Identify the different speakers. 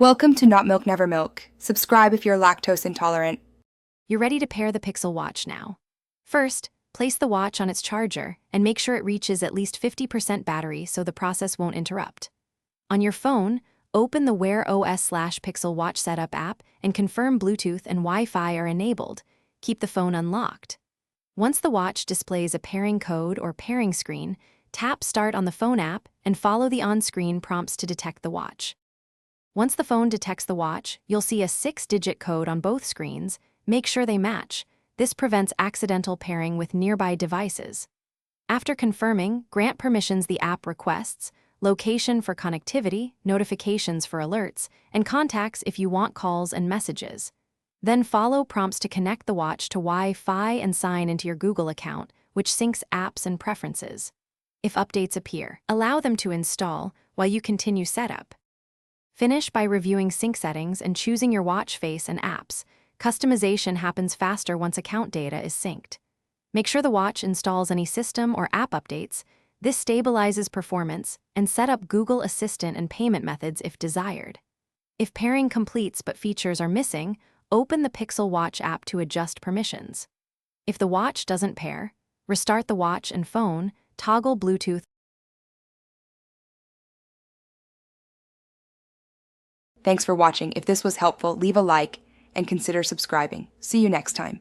Speaker 1: Welcome to Not Milk Never Milk. Subscribe if you're lactose intolerant.
Speaker 2: You're ready to pair the Pixel Watch now. First, place the watch on its charger and make sure it reaches at least 50% battery so the process won't interrupt. On your phone, open the Wear OS/Pixel Watch Setup app and confirm Bluetooth and Wi-Fi are enabled. Keep the phone unlocked. Once the watch displays a pairing code or pairing screen, tap Start on the phone app and follow the on-screen prompts to detect the watch. Once the phone detects the watch, you'll see a 6-digit code on both screens. Make sure they match. This prevents accidental pairing with nearby devices. After confirming, grant permissions the app requests, location for connectivity, notifications for alerts, and contacts if you want calls and messages. Then follow prompts to connect the watch to Wi-Fi and sign into your Google account, which syncs apps and preferences. If updates appear, allow them to install while you continue setup. Finish by reviewing sync settings and choosing your watch face and apps. Customization happens faster once account data is synced. Make sure the watch installs any system or app updates. This stabilizes performance, and set up Google Assistant and payment methods if desired. If pairing completes but features are missing, open the Pixel Watch app to adjust permissions. If the watch doesn't pair, restart the watch and phone, toggle Bluetooth.
Speaker 1: Thanks for watching. If this was helpful, leave a like and consider subscribing. See you next time.